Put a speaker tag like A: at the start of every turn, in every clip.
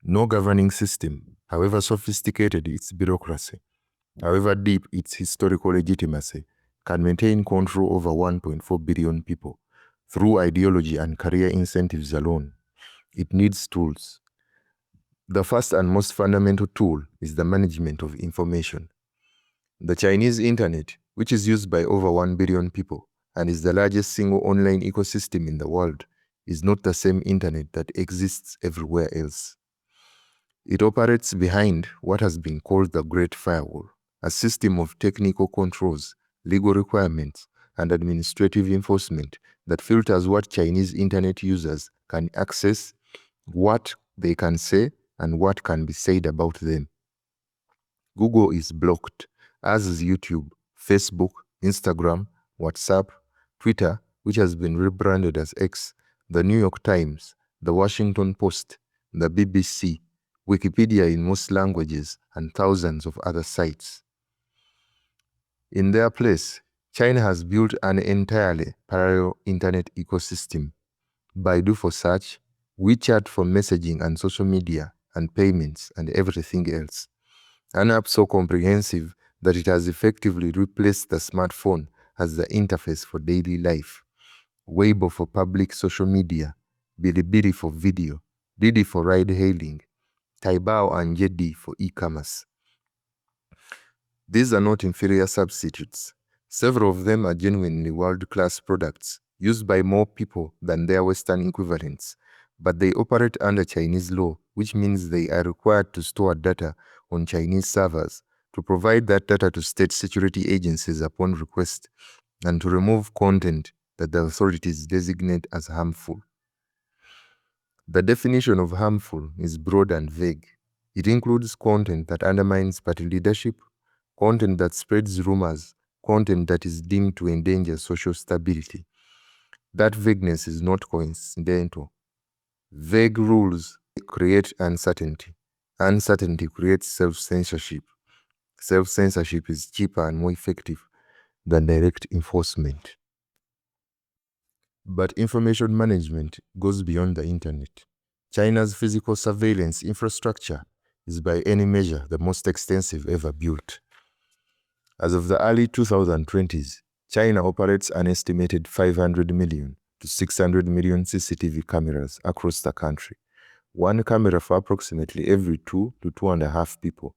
A: No governing system, however sophisticated its bureaucracy, however deep its historical legitimacy, can maintain control over 1.4 billion people through ideology and career incentives alone. It needs tools. The first and most fundamental tool is the management of information. The Chinese internet, which is used by over 1 billion people and is the largest single online ecosystem in the world, is not the same internet that exists everywhere else. It operates behind what has been called the Great Firewall, a system of technical controls, legal requirements, and administrative enforcement that filters what Chinese internet users can access, what they can say, and what can be said about them. Google is blocked, as is YouTube, Facebook, Instagram, WhatsApp, Twitter, which has been rebranded as X, the New York Times, the Washington Post, the BBC, Wikipedia in most languages, and thousands of other sites. In their place, China has built an entirely parallel internet ecosystem. Baidu for search, WeChat for messaging and social media and payments and everything else. An app so comprehensive that it has effectively replaced the smartphone as the interface for daily life. Weibo for public social media, Bilibili for video, Didi for ride-hailing, Taobao and JD for e-commerce. These are not inferior substitutes. Several of them are genuinely world-class products, used by more people than their Western equivalents, but they operate under Chinese law, which means they are required to store data on Chinese servers, to provide that data to state security agencies upon request, and to remove content that the authorities designate as harmful. The definition of harmful is broad and vague. It includes content that undermines party leadership, content that spreads rumors, content that is deemed to endanger social stability. That vagueness is not coincidental. Vague rules create uncertainty. Uncertainty creates self-censorship. Self-censorship is cheaper and more effective than direct enforcement. But information management goes beyond the internet. China's physical surveillance infrastructure is by any measure the most extensive ever built. As of the early 2020s, China operates an estimated 500 million to 600 million CCTV cameras across the country, one camera for approximately every 2 to 2.5 people.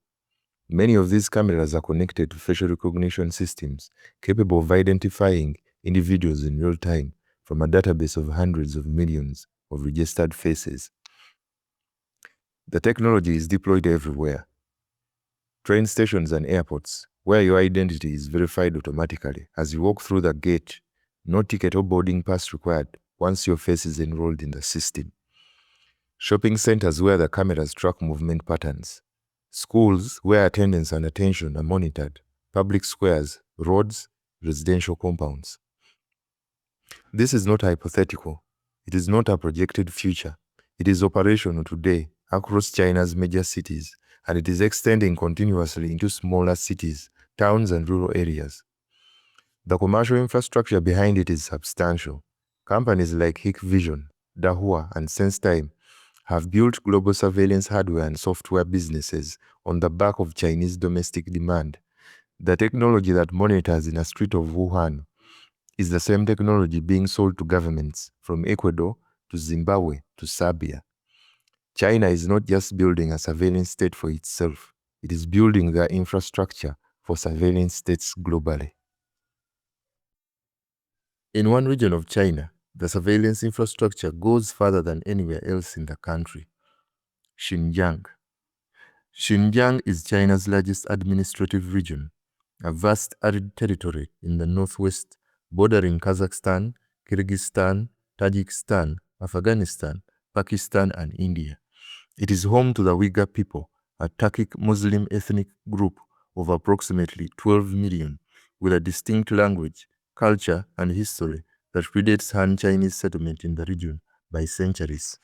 A: Many of these cameras are connected to facial recognition systems capable of identifying individuals in real time from a database of hundreds of millions of registered faces. The technology is deployed everywhere. Train stations and airports, where your identity is verified automatically as you walk through the gate, no ticket or boarding pass required once your face is enrolled in the system. Shopping centers where the cameras track movement patterns. Schools where attendance and attention are monitored. Public squares, roads, residential compounds. This is not hypothetical. It is not a projected future. It is operational today across China's major cities, and it is extending continuously into smaller cities, towns, and rural areas. The commercial infrastructure behind it is substantial. Companies like Hikvision, Dahua, and SenseTime have built global surveillance hardware and software businesses on the back of Chinese domestic demand. The technology that monitors in a street of Wuhan is the same technology being sold to governments from Ecuador to Zimbabwe to Serbia. China is not just building a surveillance state for itself, it is building the infrastructure for surveillance states globally. In one region of China, the surveillance infrastructure goes further than anywhere else in the country. Xinjiang. Xinjiang is China's largest administrative region, a vast arid territory in the northwest, bordering Kazakhstan, Kyrgyzstan, Tajikistan, Afghanistan, Pakistan, and India. It is home to the Uyghur people, a Turkic Muslim ethnic group of approximately 12 million, with a distinct language, culture, and history that predates Han Chinese settlement in the region by centuries.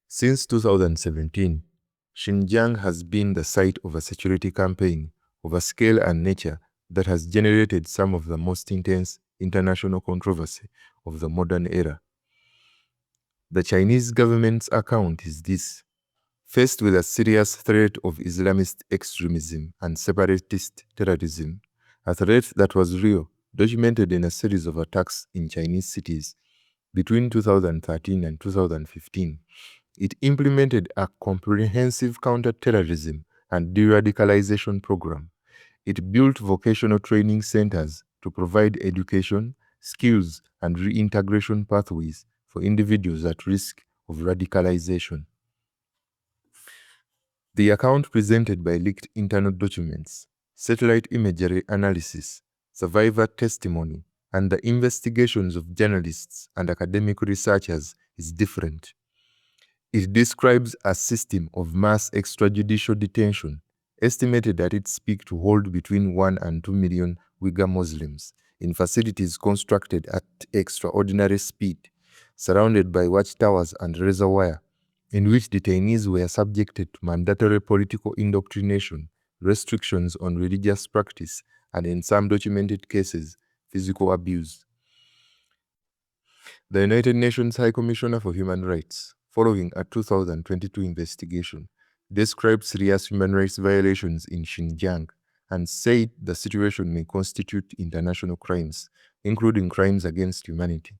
A: Since 2017, Xinjiang has been the site of a security campaign of a scale and nature that has generated some of the most intense international controversy of the modern era. The Chinese government's account is this: Faced with a serious threat of Islamist extremism and separatist terrorism, a threat that was real, documented in a series of attacks in Chinese cities between 2013 and 2015, it implemented a comprehensive counter-terrorism and de-radicalization program. It built vocational training centers to provide education, skills, and reintegration pathways for individuals at risk of radicalization. The account presented by leaked internal documents, satellite imagery analysis, survivor testimony, and the investigations of journalists and academic researchers is different. It describes a system of mass extrajudicial detention, estimated at its peak to hold between 1 and 2 million Uyghur Muslims in facilities constructed at extraordinary speed, surrounded by watchtowers and razor wire, in which detainees were subjected to mandatory political indoctrination, restrictions on religious practice, and in some documented cases, physical abuse. The United Nations High Commissioner for Human Rights, following a 2022 investigation, described serious human rights violations in Xinjiang and said the situation may constitute international crimes, including crimes against humanity.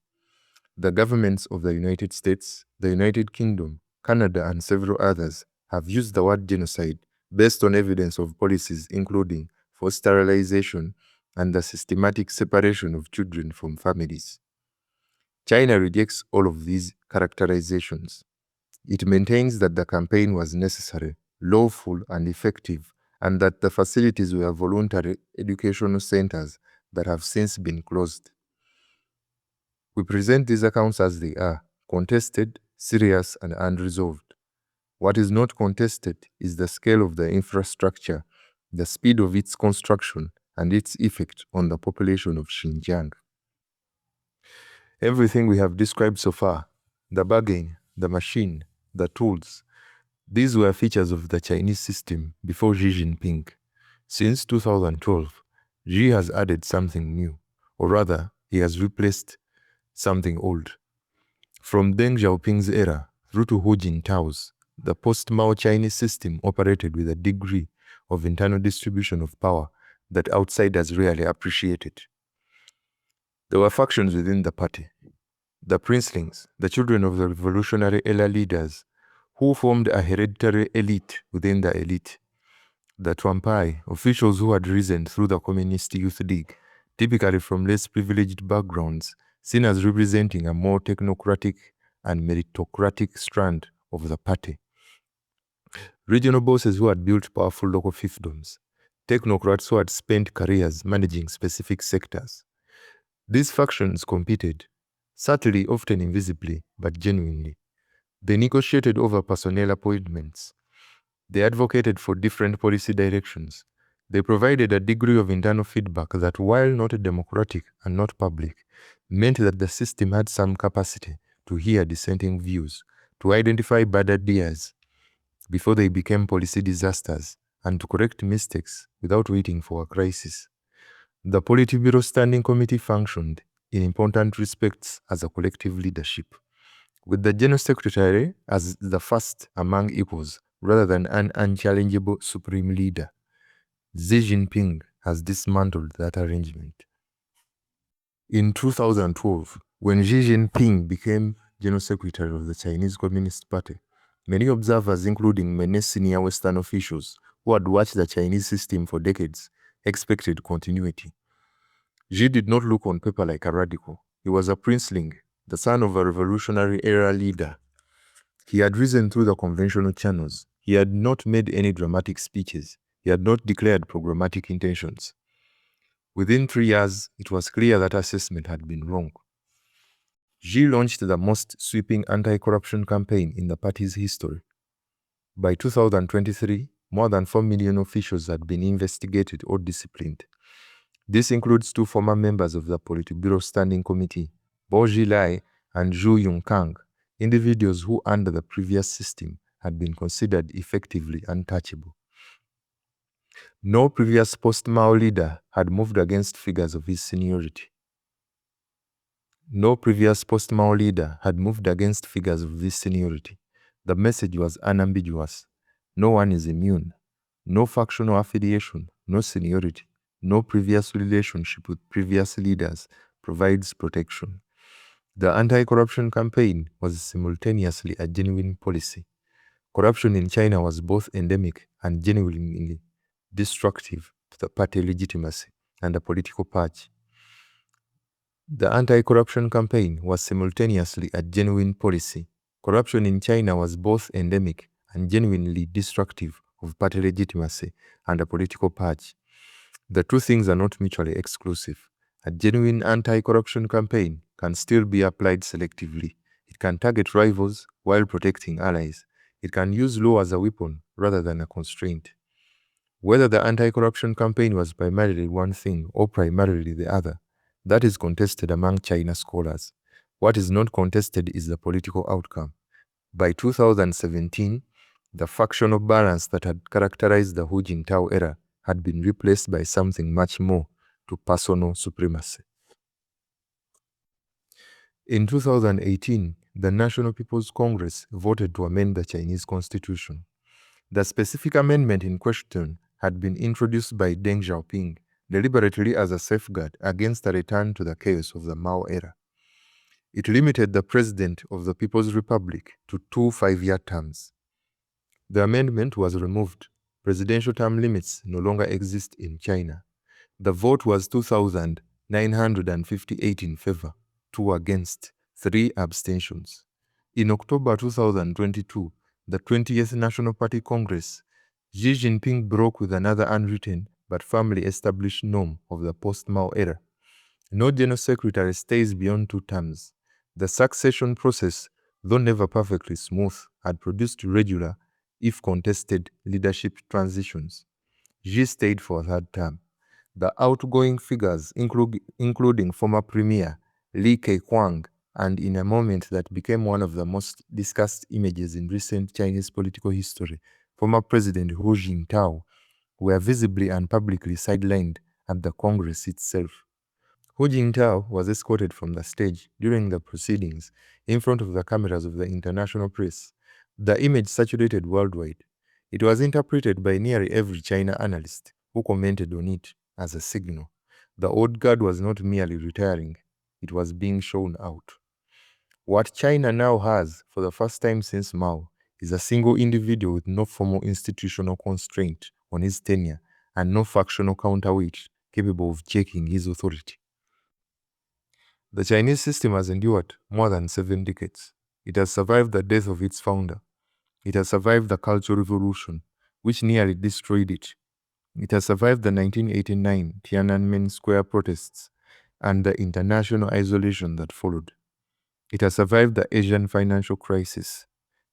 A: The governments of the United States, the United Kingdom, Canada, and several others have used the word genocide based on evidence of policies including forced sterilization and the systematic separation of children from families. China rejects all of these characterizations. It maintains that the campaign was necessary, lawful, and effective, and that the facilities were voluntary educational centers that have since been closed. We present these accounts as they are, contested, serious, and unresolved. What is not contested is the scale of the infrastructure, the speed of its construction, and its effect on the population of Xinjiang. Everything we have described so far, the bargain, the machine, the tools, these were features of the Chinese system before Xi Jinping. Since 2012, Xi has added something new, or rather, he has replaced something old. From Deng Xiaoping's era through to Hu Jintao's, the post-Mao Chinese system operated with a degree of internal distribution of power that outsiders rarely appreciated. There were factions within the party. The princelings, the children of the revolutionary era leaders, who formed a hereditary elite within the elite. The Twampai, officials who had risen through the Communist Youth League, typically from less privileged backgrounds, seen as representing a more technocratic and meritocratic strand of the party. Regional bosses who had built powerful local fiefdoms. Technocrats who had spent careers managing specific sectors. These factions competed, subtly, often invisibly, but genuinely. They negotiated over personnel appointments. They advocated for different policy directions. They provided a degree of internal feedback that, while not democratic and not public, meant that the system had some capacity to hear dissenting views, to identify bad ideas before they became policy disasters, and to correct mistakes without waiting for a crisis. The Politburo Standing Committee functioned, in important respects, as a collective leadership, with the General Secretary as the first among equals, rather than an unchallengeable supreme leader. Xi Jinping has dismantled that arrangement. In 2012, when Xi Jinping became General Secretary of the Chinese Communist Party, many observers, including many senior Western officials who had watched the Chinese system for decades, expected continuity. Xi did not look on paper like a radical. He was a princeling, the son of a revolutionary era leader. He had risen through the conventional channels. He had not made any dramatic speeches. He had not declared programmatic intentions. Within 3 years, it was clear that assessment had been wrong. Xi launched the most sweeping anti-corruption campaign in the party's history. By 2023, more than 4 million officials had been investigated or disciplined. This includes 2 former members of the Politburo Standing Committee, Bo Xilai and Zhu Yongkang, individuals who under the previous system had been considered effectively untouchable. No previous post-Mao leader had moved against figures of his seniority. No previous post-Mao leader had moved against figures of this seniority. The message was unambiguous. No one is immune. No factional affiliation, no seniority, no previous relationship with previous leaders provides protection. The anti-corruption campaign was simultaneously a genuine policy. Corruption in China was both endemic and genuinely destructive to the party legitimacy and the political purge. The anti-corruption campaign was simultaneously a genuine policy. Corruption in China was both endemic and genuinely destructive of party legitimacy and a political purge. The two things are not mutually exclusive. A genuine anti-corruption campaign can still be applied selectively. It can target rivals while protecting allies. It can use law as a weapon rather than a constraint. Whether the anti-corruption campaign was primarily one thing or primarily the other, that is contested among China scholars. What is not contested is the political outcome. By 2017, the factional balance that had characterized the Hu Jintao era had been replaced by something much more to personal supremacy. In 2018, the National People's Congress voted to amend the Chinese constitution. The specific amendment in question had been introduced by Deng Xiaoping deliberately as a safeguard against a return to the chaos of the Mao era. It limited the President of the People's Republic to 2 5-year terms. The amendment was removed. Presidential term limits no longer exist in China. The vote was 2,958 in favor, 2 against, 3 abstentions. In October 2022, the 20th National Party Congress, Xi Jinping broke with another unwritten but firmly established norm of the post-Mao era. No general secretary stays beyond 2 terms. The succession process, though never perfectly smooth, had produced regular, if contested, leadership transitions. Xi stayed for a 3rd term. The outgoing figures, including former Premier Li Keqiang, and in a moment that became one of the most discussed images in recent Chinese political history, former President Hu Jintao, were visibly and publicly sidelined at the Congress itself. Hu Jintao was escorted from the stage during the proceedings in front of the cameras of the international press. The image saturated worldwide. It was interpreted by nearly every China analyst who commented on it as a signal. The old guard was not merely retiring, it was being shown out. What China now has, for the first time since Mao, is a single individual with no formal institutional constraint on his tenure and no factional counterweight capable of checking his authority. The Chinese system has endured more than 7 decades. It has survived the death of its founder. It has survived the Cultural Revolution, which nearly destroyed it. It has survived the 1989 Tiananmen Square protests and the international isolation that followed. It has survived the Asian financial crisis,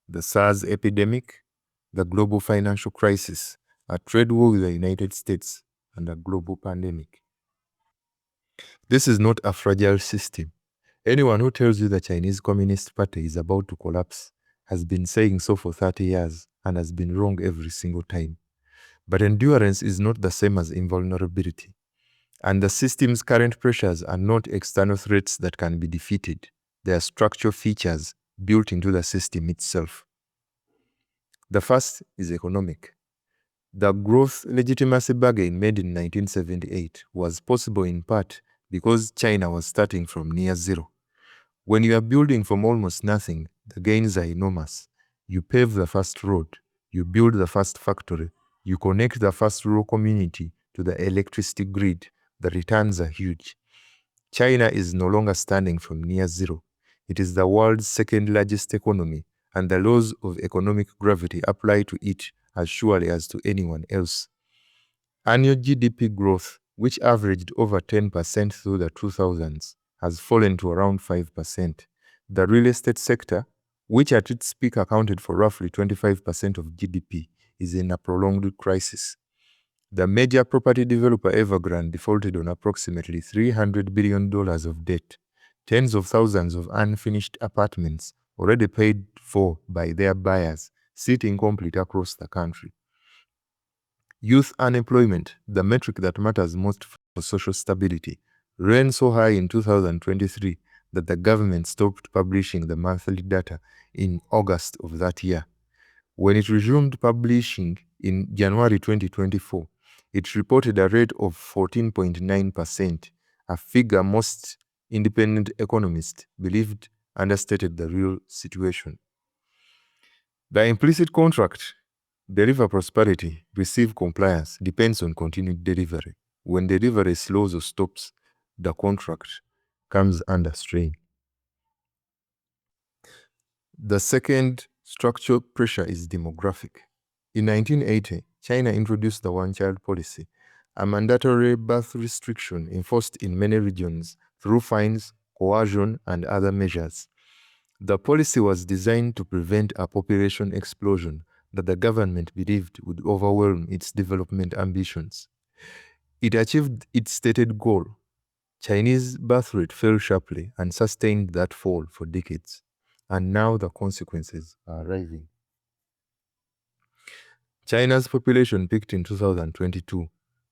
A: the SARS epidemic, the global financial crisis, a trade war with the United States, and a global pandemic. This is not a fragile system. Anyone who tells you the Chinese Communist Party is about to collapse has been saying so for 30 years and has been wrong every single time. But endurance is not the same as invulnerability. And the system's current pressures are not external threats that can be defeated. They are structural features built into the system itself. The first is economic. The growth legitimacy bargain made in 1978 was possible in part because China was starting from near zero. When you are building from almost nothing, the gains are enormous. You pave the first road, you build the first factory, you connect the first rural community to the electricity grid. The returns are huge. China is no longer standing from near zero. It is the world's 2nd largest economy, and the laws of economic gravity apply to it as surely as to anyone else. Annual GDP growth, which averaged over 10% through the 2000s, has fallen to around 5%. The real estate sector, which at its peak accounted for roughly 25% of GDP, is in a prolonged crisis. The major property developer Evergrande defaulted on approximately $300 billion of debt, tens of thousands of unfinished apartments already paid for by their buyers, sit incomplete across the country. Youth unemployment, the metric that matters most for social stability, ran so high in 2023 that the government stopped publishing the monthly data in August of that year. When it resumed publishing in January 2024, it reported a rate of 14.9%, a figure most independent economists believed understated the real situation. The implicit contract, deliver prosperity, receive compliance, depends on continued delivery. When delivery slows or stops, the contract comes under strain. The second structural pressure is demographic. In 1980, China introduced the one-child policy, a mandatory birth restriction enforced in many regions through fines, coercion, and other measures. The policy was designed to prevent a population explosion that the government believed would overwhelm its development ambitions. It achieved its stated goal. Chinese birth rate fell sharply and sustained that fall for decades. And now the consequences are arriving. China's population peaked in 2022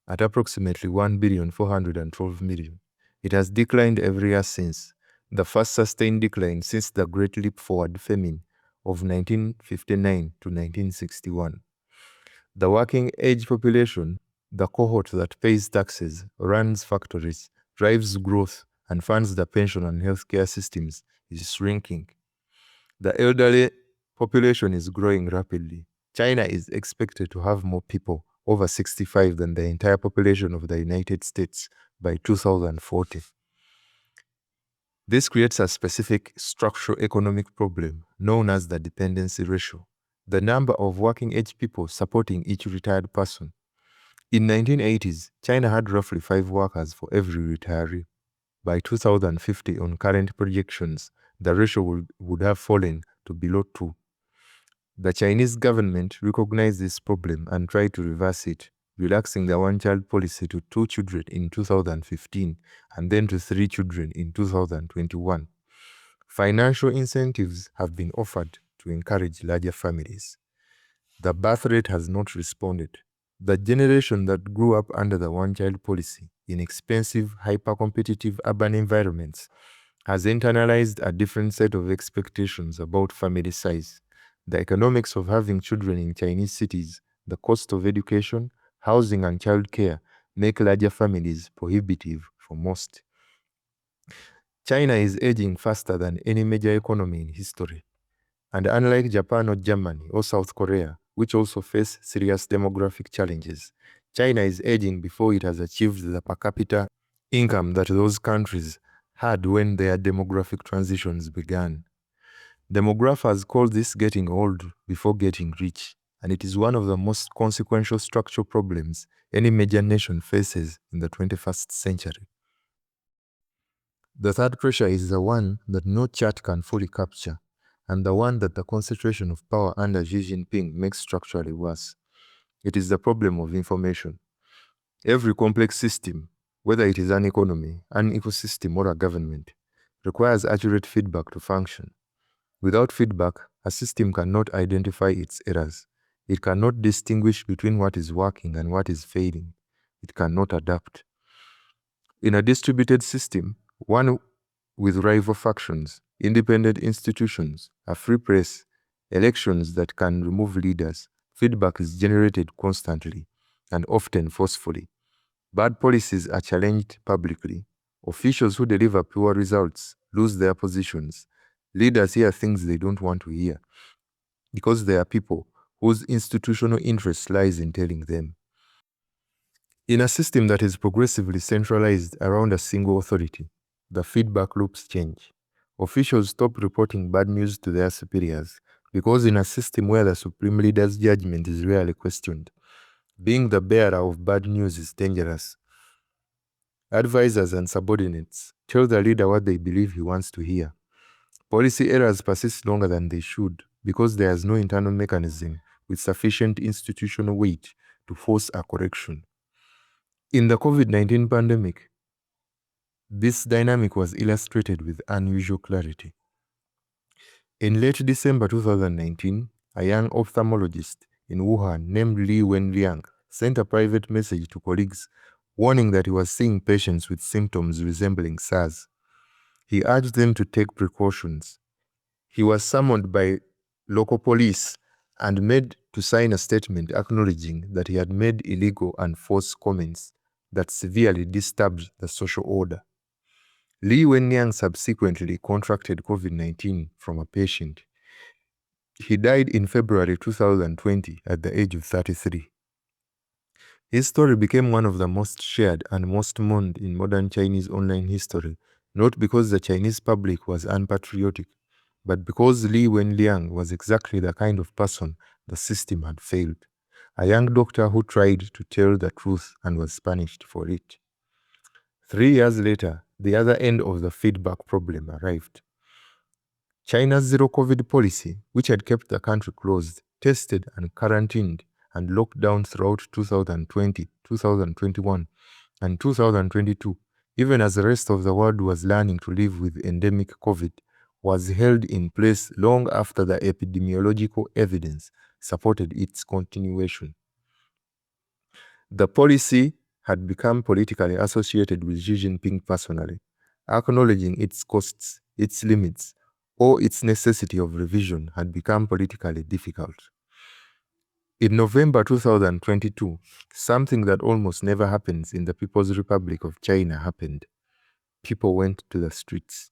A: at approximately 1,412,000,000. It has declined every year since, the first sustained decline since the Great Leap Forward famine of 1959 to 1961. The working age population, the cohort that pays taxes, runs factories, drives growth, and funds the pension and healthcare systems, is shrinking. The elderly population is growing rapidly. China is expected to have more people over 65 than the entire population of the United States by 2040. This creates a specific structural economic problem known as the dependency ratio, the number of working-age people supporting each retired person. In 1980s, China had roughly 5 workers for every retiree. By 2050, on current projections, the ratio would have fallen to below 2. The Chinese government recognized this problem and tried to reverse it, relaxing the one-child policy to 2 children in 2015 and then to 3 children in 2021. Financial incentives have been offered to encourage larger families. The birth rate has not responded. The generation that grew up under the one-child policy in expensive, hyper-competitive urban environments has internalized a different set of expectations about family size. The economics of having children in Chinese cities, the cost of education, housing, and childcare make larger families prohibitive for most. China is aging faster than any major economy in history. And unlike Japan or Germany or South Korea, which also face serious demographic challenges, China is aging before it has achieved the per capita income that those countries had when their demographic transitions began. Demographers call this getting old before getting rich, and it is one of the most consequential structural problems any major nation faces in the 21st century. The third pressure is the one that no chart can fully capture, and the one that the concentration of power under Xi Jinping makes structurally worse. It is the problem of information. Every complex system, whether it is an economy, an ecosystem, or a government, requires accurate feedback to function. Without feedback, a system cannot identify its errors. It cannot distinguish between what is working and what is failing. It cannot adapt. In a distributed system, one with rival factions, independent institutions, a free press, elections that can remove leaders, feedback is generated constantly and often forcefully. Bad policies are challenged publicly. Officials who deliver poor results lose their positions. Leaders hear things they don't want to hear because they are people whose institutional interest lies in telling them. In a system that is progressively centralized around a single authority, the feedback loops change. Officials stop reporting bad news to their superiors because in a system where the supreme leader's judgment is rarely questioned, being the bearer of bad news is dangerous. Advisors and subordinates tell the leader what they believe he wants to hear. Policy errors persist longer than they should because there is no internal mechanism with sufficient institutional weight to force a correction. In the COVID-19 pandemic, this dynamic was illustrated with unusual clarity. In late December 2019, a young ophthalmologist in Wuhan named Li Wenliang sent a private message to colleagues warning that he was seeing patients with symptoms resembling SARS. He urged them to take precautions. He was summoned by local police and made to sign a statement acknowledging that he had made illegal and false comments that severely disturbed the social order. Li Wenliang subsequently contracted COVID-19 from a patient. He died in February 2020 at the age of 33. His story became one of the most shared and most mourned in modern Chinese online history, not because the Chinese public was unpatriotic, but because Li Wenliang was exactly the kind of person the system had failed. A young doctor who tried to tell the truth and was punished for it. 3 years later, the other end of the feedback problem arrived. China's zero-COVID policy, which had kept the country closed, tested and quarantined and locked down throughout 2020, 2021, and 2022, even as the rest of the world was learning to live with endemic COVID, was held in place long after the epidemiological evidence supported its continuation. The policy had become politically associated with Xi Jinping personally, acknowledging its costs, its limits, or its necessity of revision had become politically difficult. In November 2022, something that almost never happens in the People's Republic of China happened. People went to the streets.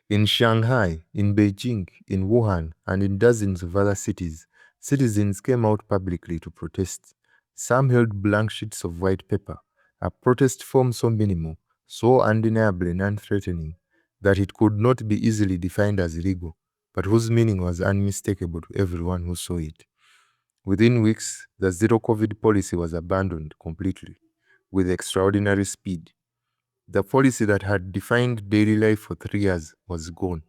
A: In Shanghai, in Beijing, in Wuhan, and in dozens of other cities, citizens came out publicly to protest. Some held blank sheets of white paper, a protest form so minimal, so undeniably non-threatening, that it could not be easily defined as illegal, but whose meaning was unmistakable to everyone who saw it. Within weeks, the zero-COVID policy was abandoned completely, with extraordinary speed. The policy that had defined daily life for 3 years was gone.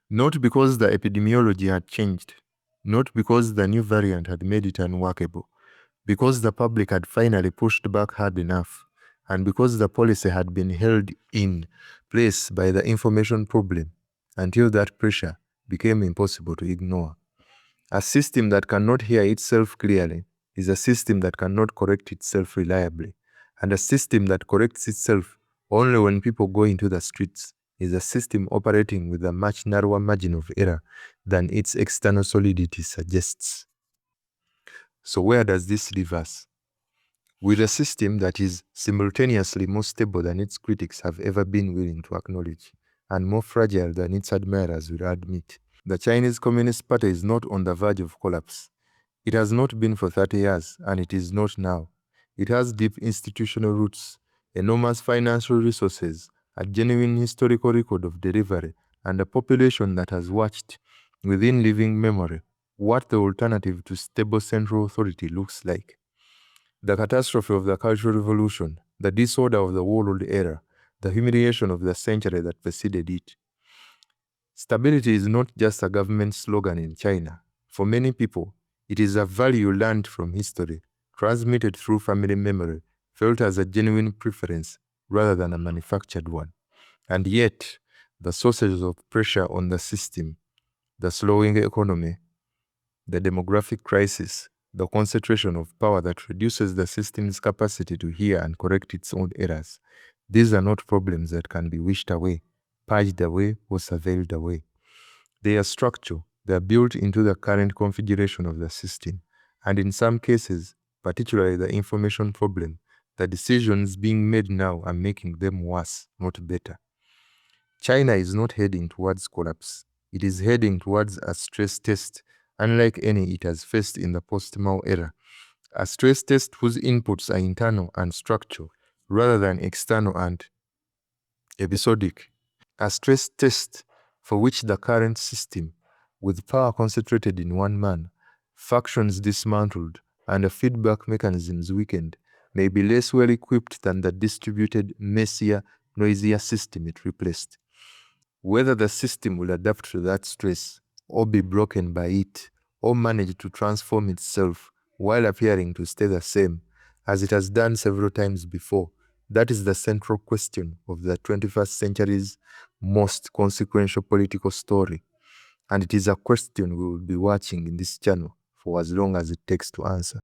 A: Not because the epidemiology had changed, not because the new variant had made it unworkable, because the public had finally pushed back hard enough, and because the policy had been held in place by the information problem until that pressure became impossible to ignore. A system that cannot hear itself clearly is a system that cannot correct itself reliably, and a system that corrects itself only when people go into the streets is a system operating with a much narrower margin of error than its external solidity suggests. So where does this leave us? With a system that is simultaneously more stable than its critics have ever been willing to acknowledge, and more fragile than its admirers will admit. The Chinese Communist Party is not on the verge of collapse. It has not been for 30 years, and it is not now. It has deep institutional roots, enormous financial resources, a genuine historical record of delivery, and a population that has watched, within living memory, what the alternative to stable central authority looks like. The catastrophe of the Cultural Revolution, the disorder of the warlord era, the humiliation of the century that preceded it. Stability is not just a government slogan in China. For many people, it is a value learned from history, transmitted through family memory, felt as a genuine preference rather than a manufactured one. And yet, the sources of pressure on the system, the slowing economy, the demographic crisis, the concentration of power that reduces the system's capacity to hear and correct its own errors, these are not problems that can be wished away, purged away, or surveilled away. They are structural. They are built into the current configuration of the system. And in some cases, particularly the information problem, the decisions being made now are making them worse, not better. China is not heading towards collapse. It is heading towards a stress test, unlike any it has faced in the post-Mao era. A stress test whose inputs are internal and structural, rather than external and episodic. A stress test for which the current system, with power concentrated in one man, factions dismantled, and feedback mechanisms weakened, may be less well equipped than the distributed, messier, noisier system it replaced. Whether the system will adapt to that stress, or be broken by it, or manage to transform itself while appearing to stay the same, as it has done several times before, that is the central question of the 21st century's most consequential political story. And it is a question we will be watching in this channel for as long as it takes to answer.